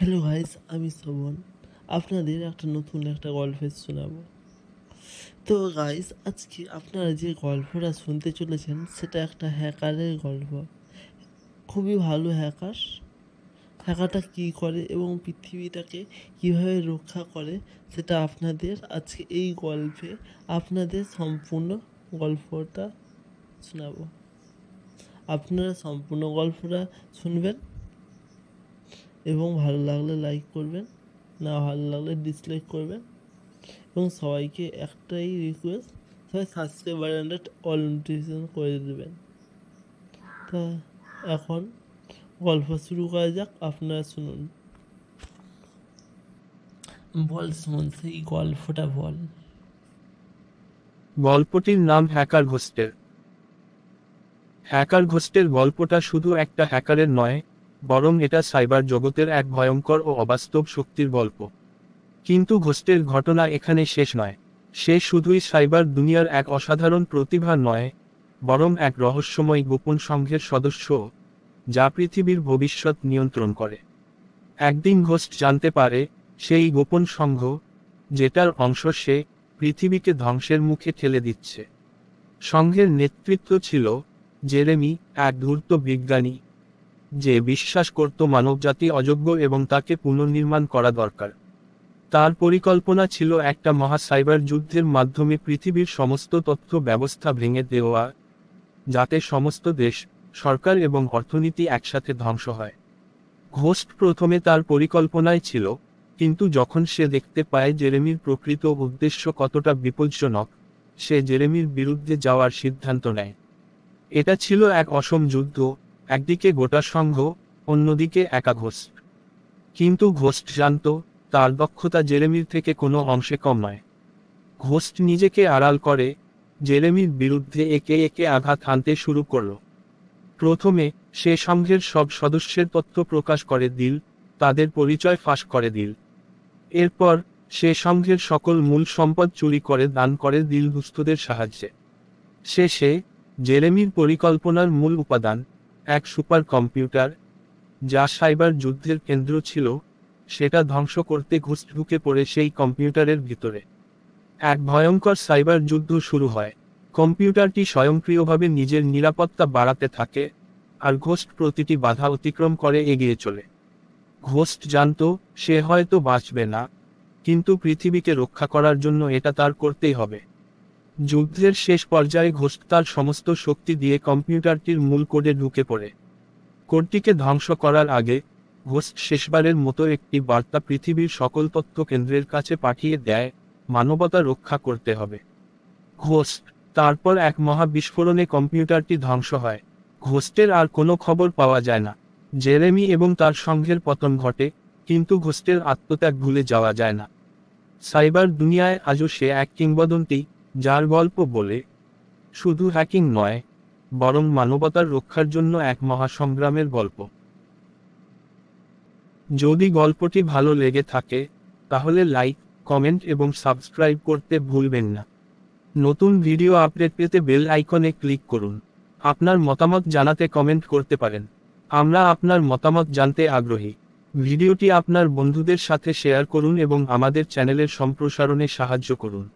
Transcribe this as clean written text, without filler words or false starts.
Hello guys, আমি শোভন আপনাদের নতুন একটা গল্প শোনাবো। তো গাইস, আজকে আপনারা যে গল্পটা শুনতে চলেছেন সেটা একটা হ্যাকারের গল্প। খুবই ভালো হ্যাকারটা কী করে এবং পৃথিবীটাকে কীভাবে রক্ষা করে সেটা আপনাদের আজকে এই গল্পে আপনাদের সম্পূর্ণ গল্পটা শোনাবো। আপনারা সম্পূর্ণ গল্পটা শুনবেন এবং ভালো লাগলে লাইক করবেন, না ভালো লাগলে ডিসলাইক করবেন। এবং সবাইকে একটাই রিকোয়েস্ট, সবাই সাবস্ক্রাইব বাটনটা অল নোটিফিকেশন করে দেবেন। তা এখন গল্প শুরু করা যাক, আপনারা শুনুন। বল সুমন, সেই গল্পটা বল। গল্পটির নাম হ্যাকার ঘোস্টের। হ্যাকার ঘোস্টের গল্পটা শুধু একটা হ্যাকারের নয়, বরং এটা সাইবার জগতের এক ভয়ঙ্কর ও অবাস্তব শক্তির গল্প। কিন্তু ঘোস্টের ঘটনা এখানে শেষ নয়। সে শুধুই সাইবার দুনিয়ার এক অসাধারণ প্রতিভা নয়, বরং এক রহস্যময় গোপন সংঘের সদস্য, যা পৃথিবীর ভবিষ্যৎ নিয়ন্ত্রণ করে। একদিন ঘোস্ট জানতে পারে, সেই গোপন সংঘ, যেটার অংশ সে, পৃথিবীকে ধ্বংসের মুখে ঠেলে দিচ্ছে। সংঘের নেতৃত্ব ছিল জেরেমি, এক ধূর্ত বিজ্ঞানী, যে বিশ্বাস করত মানবজাতি অযোগ্য এবং তাকে পুনর্নির্মাণ করা দরকার। তার পরিকল্পনা ছিল একটা মহা সাইবার যুদ্ধের মাধ্যমে পৃথিবীর সমস্ত তথ্য ব্যবস্থা ভেঙে দেওয়া, যাতে সমস্ত দেশ, সরকার এবং অর্থনীতি একসাথে ধ্বংস হয়। ঘোস্ট প্রথমে তার পরিকল্পনায় ছিল, কিন্তু যখন সে দেখতে পায় জেরেমির প্রকৃত উদ্দেশ্য কতটা বিপজ্জনক, সে জেরেমির বিরুদ্ধে যাওয়ার সিদ্ধান্ত নেয়। এটা ছিল এক অসম যুদ্ধ, একদিকে গোটা সংঘ, অন্যদিকে একা ঘোস্ট। কিন্তু ঘোস্ট জানত, তার দক্ষতা জেরেমির থেকে কোনো অংশে কম নয়। ঘোস্ট নিজেকে আড়াল করে, জেরেমির বিরুদ্ধে একে একে আঘাত হানতে শুরু করল। প্রথমে সে সংঘের সব সদস্যের তথ্য প্রকাশ করে দিল, তাদের পরিচয় ফাঁস করে দিল। এরপর সে সংঘের সকল মূল সম্পদ চুরি করে দান করে দিল দুস্থদের সাহায্যে। শেষে জেরেমির পরিকল্পনার মূল উপাদান, এক সুপার কম্পিউটার, যা সাইবার যুদ্ধের কেন্দ্র ছিল, সেটা ধ্বংস করতে ঘোস্ট ঢুকে পড়ে সেই কম্পিউটারের ভিতরে। এক ভয়ঙ্কর সাইবার যুদ্ধ শুরু হয়। কম্পিউটারটি স্বয়ংক্রিয়ভাবে নিজের নিরাপত্তা বাড়াতে থাকে, আর ঘোস্ট প্রতিটি বাধা অতিক্রম করে এগিয়ে চলে। ঘোস্ট জানত, সে হয়তো বাঁচবে না, কিন্তু পৃথিবীকে রক্ষা করার জন্য এটা তার করতেই হবে। যুদ্ধের শেষ পর্যায়ে ঘোস্ট তার সমস্ত শক্তি দিয়ে কম্পিউটারটির মূল কোডে ঢুকে পড়ে। কোডটিকে ধ্বংস করার আগে ঘোস্ট শেষবারের মতো একটি বার্তা পৃথিবীর সকল তথ্য কেন্দ্রের কাছে পাঠিয়ে দেয়, মানবতা রক্ষা করতে হবে। ঘোস্ট তারপর এক মহা বিস্ফোরণে কম্পিউটারটি ধ্বংস হয়। ঘোস্টের আর কোনো খবর পাওয়া যায় না। জেরেমি এবং তার সংঘের পতন ঘটে, কিন্তু ঘোস্টের আত্মত্যাগ ভুলে যাওয়া যায় না। সাইবার দুনিয়ায় আজও সে এক কিংবদন্তি, যার গল্প বলে, শুধু হ্যাকিং নয়, বরং মানবতার রক্ষার জন্য এক মহাসংগ্রামের গল্প। যদি গল্পটি ভালো লেগে থাকে, তাহলে লাইক, কমেন্ট এবং সাবস্ক্রাইব করতে ভুলবেন না। নতুন ভিডিও আপডেট পেতে বেল আইকনে ক্লিক করুন। আপনার মতামত জানাতে কমেন্ট করতে পারেন। আমরা আপনার মতামত জানতে আগ্রহী। ভিডিওটি আপনার বন্ধুদের সাথে শেয়ার করুন এবং আমাদের চ্যানেলের সম্প্রসারণে সাহায্য করুন।